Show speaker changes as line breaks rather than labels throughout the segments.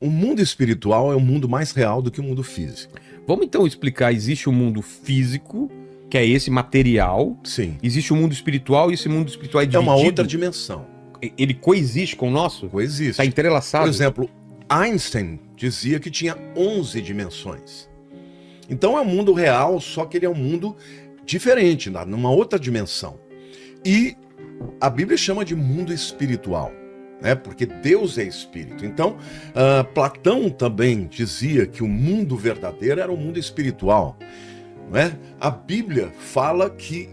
O mundo espiritual é um mundo mais real do que o mundo físico.
Vamos então explicar, existe o mundo físico, que é esse material,
Sim.
existe o mundo espiritual e esse mundo espiritual é
É
dividido.
uma outra dimensão.
Ele coexiste com o nosso?
Coexiste.
Está entrelaçado?
Por exemplo, Einstein dizia que tinha 11 dimensões. Então é um mundo real, só que ele é um mundo diferente, numa outra dimensão. E a Bíblia chama de mundo espiritual, né? Porque Deus é espírito. Então, Platão também dizia que o mundo verdadeiro era o mundo espiritual, né? A Bíblia fala que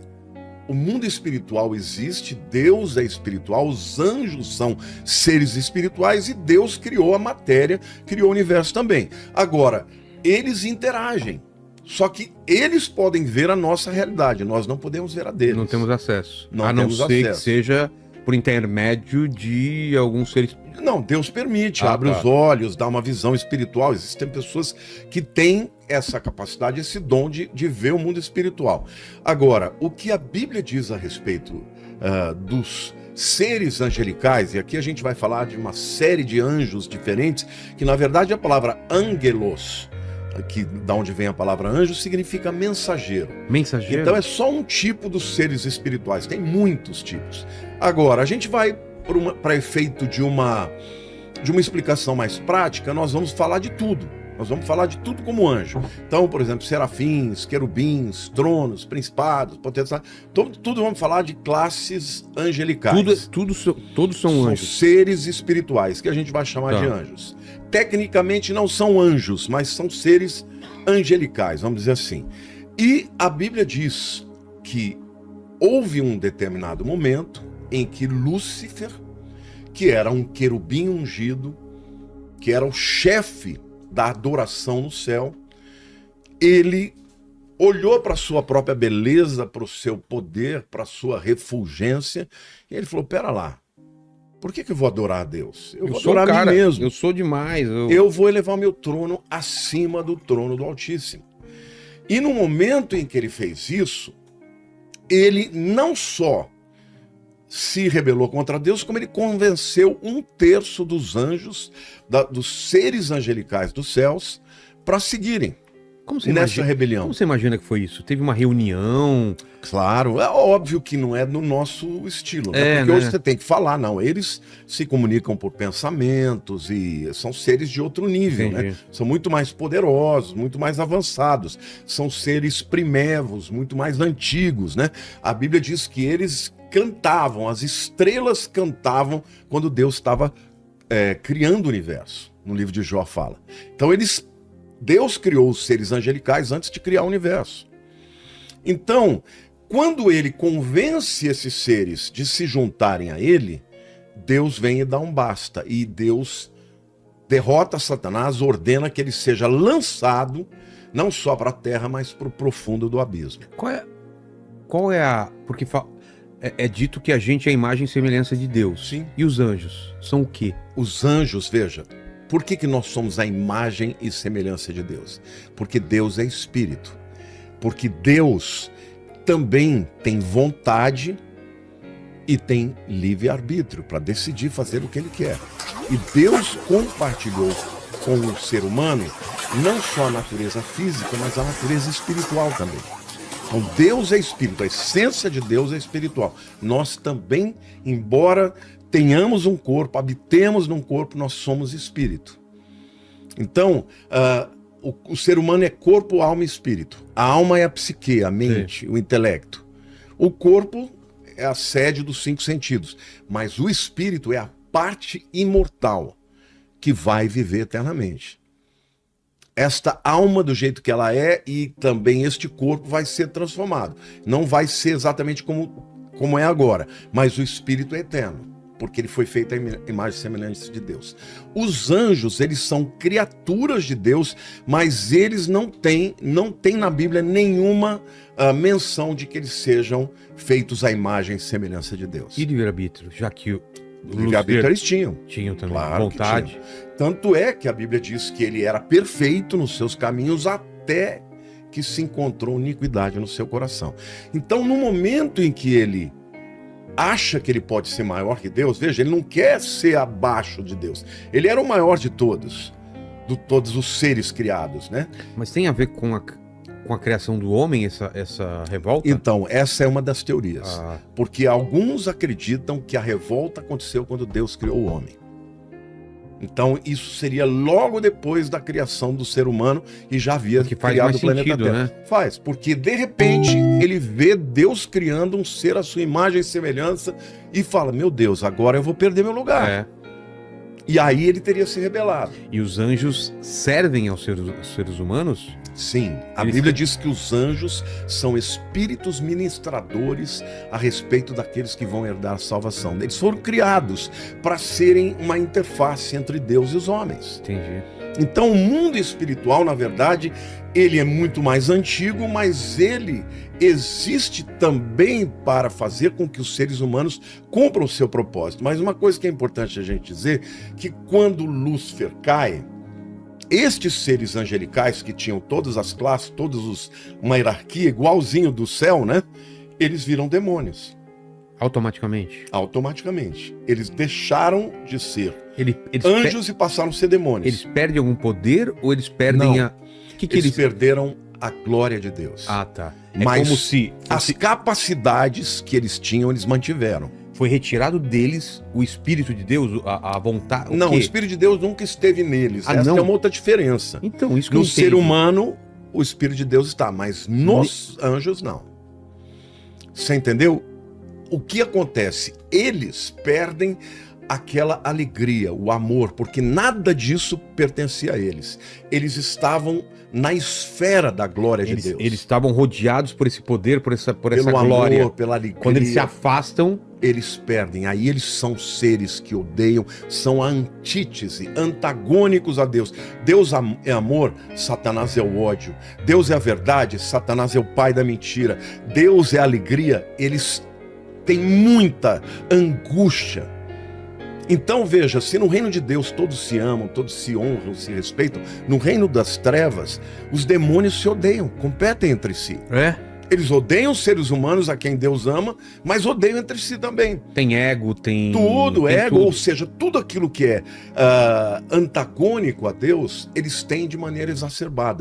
o mundo espiritual existe, Deus é espiritual, os anjos são seres espirituais e Deus criou a matéria, criou o universo também. Agora, eles interagem, só que eles podem ver a nossa realidade, nós não podemos ver a deles.
Não temos acesso.
Não
a não
temos
ser
acesso.
que seja por intermédio de alguns seres...
Não, Deus permite, abre os olhos, dá uma visão espiritual. Existem pessoas que têm essa capacidade, esse dom de ver o mundo espiritual. Agora, o que a Bíblia diz a respeito dos seres angelicais, e aqui a gente vai falar de uma série de anjos diferentes, que na verdade a palavra angelos, que da onde vem a palavra anjo, significa mensageiro.
Mensageiro?
Então é só um tipo dos seres espirituais, tem muitos tipos. Agora, a gente vai para efeito de uma explicação mais prática, nós vamos falar de tudo. Nós vamos falar de tudo como anjo. Então, por exemplo, serafins, querubins, tronos, principados, potestades, tudo vamos falar de classes angelicais.
Todos são anjos.
São seres espirituais, que a gente vai chamar de anjos. Tecnicamente não são anjos, mas são seres angelicais, vamos dizer assim. E a Bíblia diz que houve um determinado momento em que Lúcifer, que era um querubim ungido, que era o chefe da adoração no céu, ele olhou para a sua própria beleza, para o seu poder, para a sua refulgência, e ele falou, pera lá, por que eu vou adorar a Deus? Eu vou adorar a mim mesmo.
Eu sou demais.
Eu vou elevar o meu trono acima do trono do Altíssimo. E no momento em que ele fez isso, ele não só se rebelou contra Deus, como ele convenceu 1/3 dos anjos, dos seres angelicais dos céus, para seguirem nessa rebelião.
Como você imagina que foi isso? Teve uma reunião?
Claro, é óbvio que não é no nosso estilo, né? Porque hoje você tem que falar, não, eles se comunicam por pensamentos e são seres de outro nível, né? São muito mais poderosos, muito mais avançados, são seres primevos, muito mais antigos, né? A Bíblia diz que eles cantavam, as estrelas cantavam quando Deus estava criando o universo, no livro de Jó fala. Então Deus criou os seres angelicais antes de criar o universo. Então, quando ele convence esses seres de se juntarem a ele, Deus vem e dá um basta. E Deus derrota Satanás, ordena que ele seja lançado, não só para a terra, mas para o profundo do abismo.
Qual é a... Porque é dito que a gente é a imagem e semelhança de Deus.
Sim.
E os anjos? São o quê?
Os anjos, veja... Por que nós somos a imagem e semelhança de Deus? Porque Deus é espírito. Porque Deus também tem vontade e tem livre-arbítrio para decidir fazer o que Ele quer. E Deus compartilhou com o ser humano não só a natureza física, mas a natureza espiritual também. Então Deus é espírito, a essência de Deus é espiritual. Nós também, embora tenhamos um corpo, habitemos num corpo, nós somos espírito. Então, o ser humano é corpo, alma e espírito. A alma é a psique, a mente, o intelecto. O corpo é a sede dos 5 sentidos. Mas o espírito é a parte imortal que vai viver eternamente. Esta alma, do jeito que ela é, e também este corpo vai ser transformado. Não vai ser exatamente como é agora, mas o espírito é eterno, porque ele foi feito à imagem e semelhança de Deus. Os anjos, eles são criaturas de Deus, mas eles não têm na Bíblia nenhuma menção de que eles sejam feitos à imagem e semelhança de Deus.
E livre-arbítrio, já que o
livre-arbítrio eles tinham.
Tinham também,
claro,
vontade.
Tanto é que a Bíblia diz que ele era perfeito nos seus caminhos até que se encontrou iniquidade no seu coração. Então, no momento em que ele acha que ele pode ser maior que Deus, veja, ele não quer ser abaixo de Deus. Ele era o maior de todos os seres criados, né?
Mas tem a ver com a criação do homem, essa revolta?
Então, essa é uma das teorias.
Ah.
Porque alguns acreditam que a revolta aconteceu quando Deus criou o homem. Então, isso seria logo depois da criação do ser humano e já havia criado o planeta
sentido,
Terra.
né?
Faz, porque de repente ele vê Deus criando um ser à sua imagem e semelhança e fala, meu Deus, agora eu vou perder meu lugar.
É.
E aí ele teria se rebelado.
E os anjos servem aos seres humanos?
Sim, a Bíblia diz que os anjos são espíritos ministradores a respeito daqueles que vão herdar a salvação. Eles foram criados para serem uma interface entre Deus e os homens.
Entendi.
Então o mundo espiritual, na verdade, ele é muito mais antigo, mas ele existe também para fazer com que os seres humanos cumpram o seu propósito. Mas uma coisa que é importante a gente dizer, que quando Lúcifer cai, estes seres angelicais que tinham todas as classes, uma hierarquia igualzinho do céu, né? Eles viram demônios.
Automaticamente?
Automaticamente. Eles deixaram de ser
Eles
anjos e passaram a ser demônios.
Eles perdem algum poder ou eles perdem
Não.
a...
Eles perderam a glória de Deus.
Ah, tá.
Mas
como se
as capacidades que eles tinham, eles mantiveram.
foi retirado deles o Espírito de Deus, a vontade...
Não, o Espírito de Deus nunca esteve neles.
Ah,
Essa
não?
é uma outra diferença.
Então, isso que eu
No
entendo.
ser humano, o Espírito de Deus está, mas nos anjos, não. Você entendeu? O que acontece? Eles perdem aquela alegria, o amor, porque nada disso pertencia a eles. Eles estavam na esfera da glória de Deus.
Eles estavam rodeados por esse poder, por essa
Pelo
glória.
amor, pela alegria.
Quando eles se afastam...
Eles perdem. Aí eles são seres que odeiam, são a antítese, antagônicos a Deus. Deus é amor, Satanás é o ódio. Deus é a verdade, Satanás é o pai da mentira. Deus é a alegria, eles têm muita angústia. Então veja, se no reino de Deus todos se amam, todos se honram, se respeitam, no reino das trevas, os demônios se odeiam, competem entre si.
É?
Eles odeiam os seres humanos a quem Deus ama, mas odeiam entre si também.
Tem ego, tem...
Tudo,
tem
ego,
tudo.
ou seja, tudo aquilo que é antagônico a Deus, eles têm de maneira exacerbada.